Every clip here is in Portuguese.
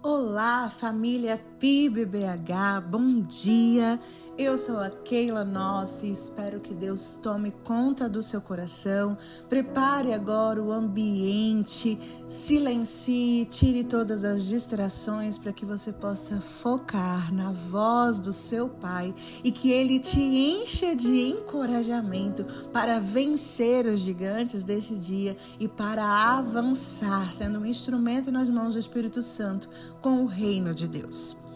Olá, família PIBBH, bom dia! Eu sou a Keila Nossi, espero que Deus tome conta do seu coração. Prepare agora o ambiente, silencie, tire todas as distrações para que você possa focar na voz do seu Pai e que Ele te encha de encorajamento para vencer os gigantes deste dia e para avançar, sendo um instrumento nas mãos do Espírito Santo com o reino de Deus.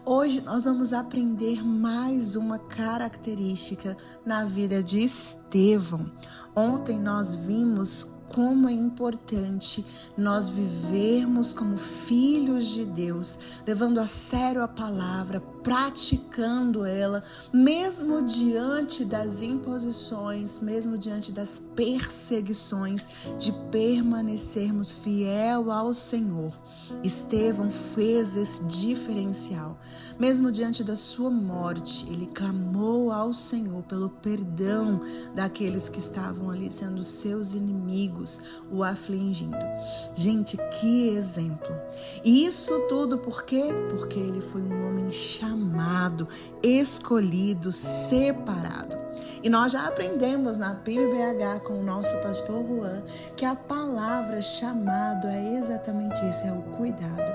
Hoje nós vamos aprender mais uma característica na vida de Estevão. Ontem nós vimos como é importante nós vivermos como filhos de Deus, levando a sério a palavra, praticando ela, mesmo diante das imposições, mesmo diante das perseguições, de permanecermos fiel ao Senhor. Estevão fez esse diferencial. Mesmo diante da sua morte, ele clamou ao Senhor pelo perdão daqueles que estavam ali sendo seus inimigos, o afligindo. Gente, que exemplo! E isso tudo por quê? Porque ele foi um homem chamado, escolhido, separado. E nós já aprendemos na PIBBH com o nosso pastor Juan que a palavra chamado é exatamente isso, é o cuidado.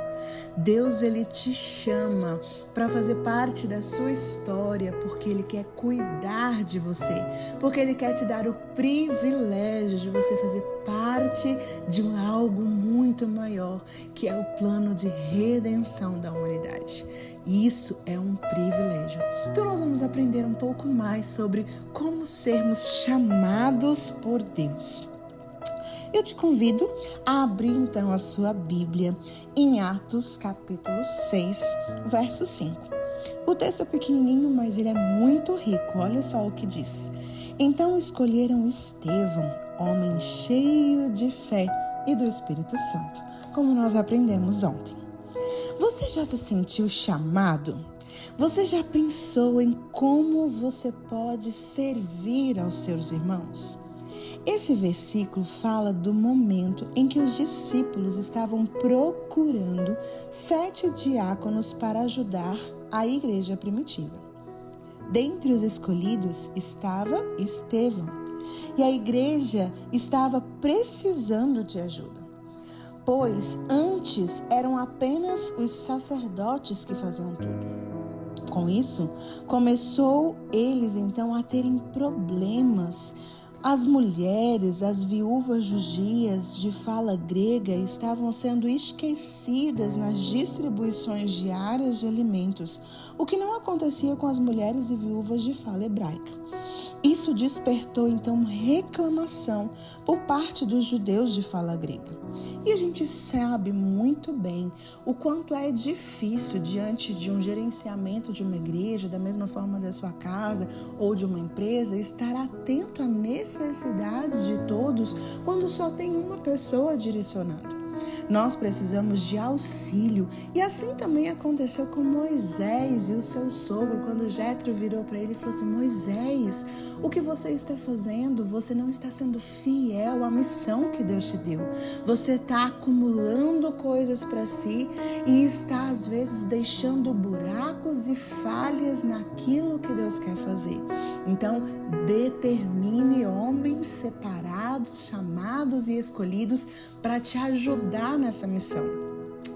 Deus, ele te chama para fazer parte da sua história porque ele quer cuidar de você, porque ele quer te dar o privilégio de você fazer parte de algo muito maior, que é o plano de redenção da humanidade. Isso é um privilégio. Então nós vamos aprender um pouco mais sobre como sermos chamados por Deus. Eu te convido a abrir então a sua Bíblia em Atos capítulo 6, verso 5. O texto é pequenininho, mas ele é muito rico. Olha só o que diz. Então escolheram Estevão, homem cheio de fé e do Espírito Santo, como nós aprendemos ontem. Você já se sentiu chamado? Você já pensou em como você pode servir aos seus irmãos? Esse versículo fala do momento em que os discípulos estavam procurando 7 diáconos para ajudar a igreja primitiva. Dentre os escolhidos estava Estevão, e a igreja estava precisando de ajuda, pois antes eram apenas os sacerdotes que faziam tudo. Com isso, começou eles então a terem problemas. As mulheres, as viúvas judias de fala grega estavam sendo esquecidas nas distribuições diárias de alimentos, o que não acontecia com as mulheres e viúvas de fala hebraica. Isso despertou então reclamação por parte dos judeus de fala grega. E a gente sabe muito bem o quanto é difícil diante de um gerenciamento de uma igreja, da mesma forma da sua casa ou de uma empresa, estar atento a necessidades de todos quando só tem uma pessoa direcionando. Nós precisamos de auxílio, e assim também aconteceu com Moisés e o seu sogro, quando Jetro virou para ele e falou assim: Moisés, o que você está fazendo? Você não está sendo fiel à missão que Deus te deu. Você está acumulando coisas para si e está às vezes deixando buracos e falhas naquilo que Deus quer fazer. Então, determine homens separados, chamados e escolhidos para te ajudar nessa missão.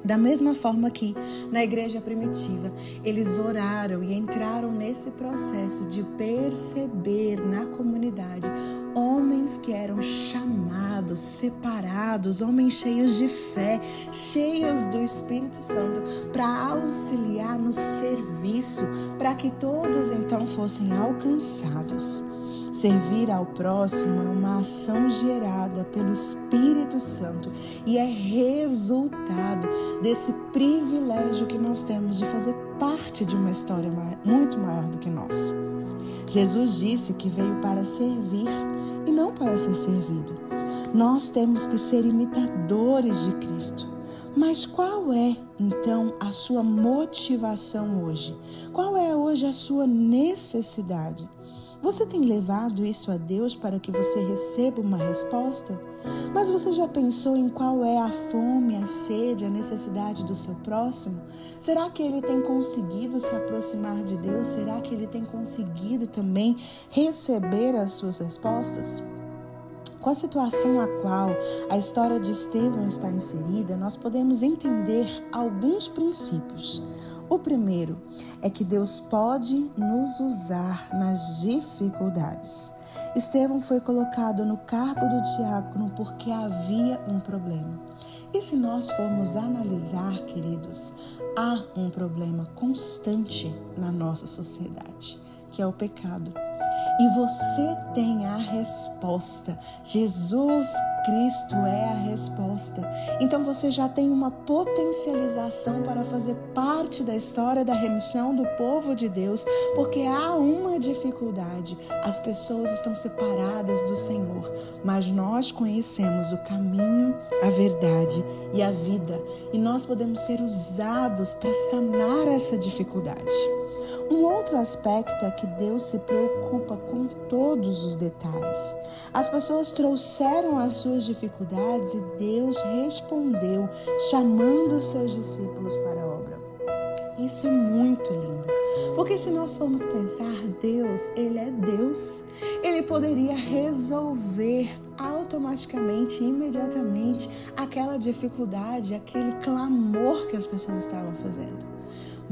Da mesma forma que na igreja primitiva, eles oraram e entraram nesse processo de perceber na comunidade homens que eram chamados, separados, homens cheios de fé, cheios do Espírito Santo, para auxiliar no serviço, para que todos então fossem alcançados. Servir ao próximo é uma ação gerada pelo Espírito Santo e é resultado desse privilégio que nós temos de fazer parte de uma história muito maior do que nós. Jesus disse que veio para servir e não para ser servido. Nós temos que ser imitadores de Cristo. Mas qual é, então, a sua motivação hoje? Qual é hoje a sua necessidade? Você tem levado isso a Deus para que você receba uma resposta? Mas você já pensou em qual é a fome, a sede, a necessidade do seu próximo? Será que ele tem conseguido se aproximar de Deus? Será que ele tem conseguido também receber as suas respostas? Com a situação a qual a história de Estevão está inserida, nós podemos entender alguns princípios. O primeiro é que Deus pode nos usar nas dificuldades. Estevão foi colocado no cargo do diácono porque havia um problema. E se nós formos analisar, queridos, há um problema constante na nossa sociedade, que é o pecado. E você tem a resposta. Jesus Cristo é a resposta. Então você já tem uma potencialização para fazer parte da história da remissão do povo de Deus, porque há uma dificuldade. As pessoas estão separadas do Senhor, mas nós conhecemos o caminho, a verdade e a vida. E nós podemos ser usados para sanar essa dificuldade. Um outro aspecto é que Deus se preocupa com todos os detalhes. As pessoas trouxeram as suas dificuldades e Deus respondeu, chamando seus discípulos para a obra. Isso é muito lindo, porque se nós formos pensar, Deus, Ele é Deus. Ele poderia resolver automaticamente, imediatamente, aquela dificuldade, aquele clamor que as pessoas estavam fazendo.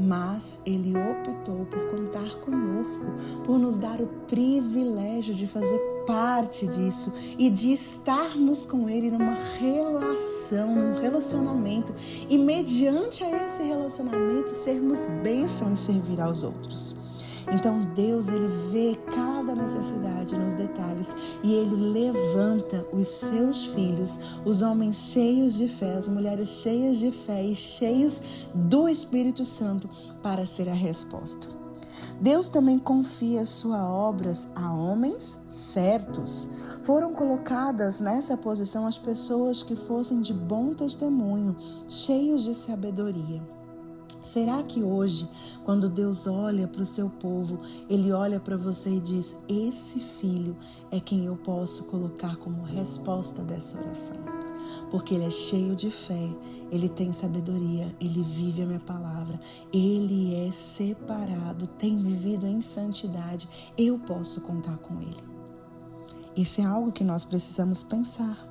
Mas Ele optou por contar conosco, por nos dar o privilégio de fazer parte disso e de estarmos com Ele numa relação, um relacionamento. E mediante a esse relacionamento, sermos bênção e servir aos outros. Então Deus, Ele vê cada necessidade nos detalhes e Ele levanta os seus filhos, os homens cheios de fé, as mulheres cheias de fé e cheios do Espírito Santo para ser a resposta. Deus também confia suas obras a homens certos. Foram colocadas nessa posição as pessoas que fossem de bom testemunho, cheios de sabedoria. Será que hoje, quando Deus olha para o seu povo, Ele olha para você e diz: esse filho é quem eu posso colocar como resposta dessa oração? Porque ele é cheio de fé, ele tem sabedoria, ele vive a minha palavra, ele é separado, tem vivido em santidade, eu posso contar com ele. Isso é algo que nós precisamos pensar.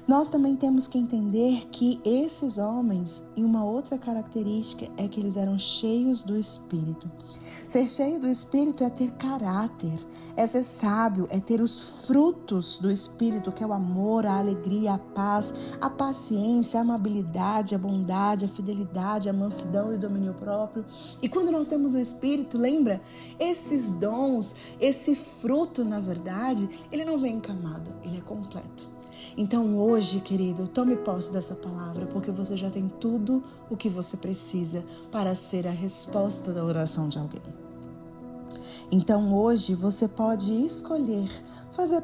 Nós também temos que entender que esses homens, e uma outra característica é que eles eram cheios do Espírito. Ser cheio do Espírito é ter caráter, é ser sábio, é ter os frutos do Espírito, que é o amor, a alegria, a paz, a paciência, a amabilidade, a bondade, a fidelidade, a mansidão e o domínio próprio. E quando nós temos o Espírito, lembra? Esses dons, esse fruto, na verdade, ele não vem em camada, ele é completo. Então hoje, querido, tome posse dessa palavra, porque você já tem tudo o que você precisa para ser a resposta da oração de alguém. Então hoje você pode escolher fazer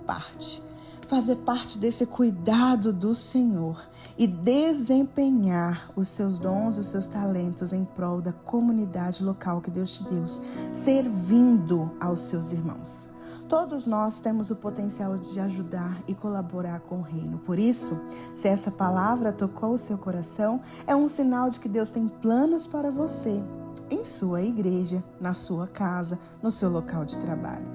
parte desse cuidado do Senhor e desempenhar os seus dons, os seus talentos em prol da comunidade local que Deus te deu, servindo aos seus irmãos. Todos nós temos o potencial de ajudar e colaborar com o reino. Por isso, se essa palavra tocou o seu coração, é um sinal de que Deus tem planos para você, em sua igreja, na sua casa, no seu local de trabalho.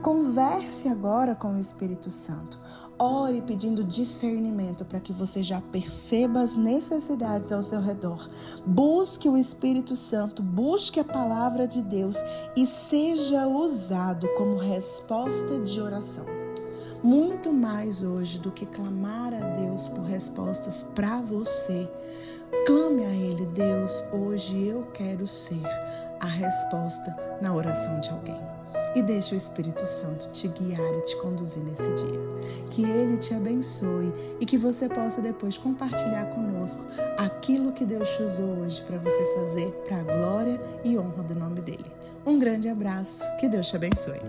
Converse agora com o Espírito Santo. Ore pedindo discernimento para que você já perceba as necessidades ao seu redor. Busque o Espírito Santo, busque a palavra de Deus e seja usado como resposta de oração. Muito mais hoje do que clamar a Deus por respostas para você. Clame a Ele: Deus, hoje eu quero ser a resposta na oração de alguém. E deixe o Espírito Santo te guiar e te conduzir nesse dia. Que Ele te abençoe e que você possa depois compartilhar conosco aquilo que Deus te usou hoje para você fazer para a glória e honra do nome dEle. Um grande abraço, que Deus te abençoe.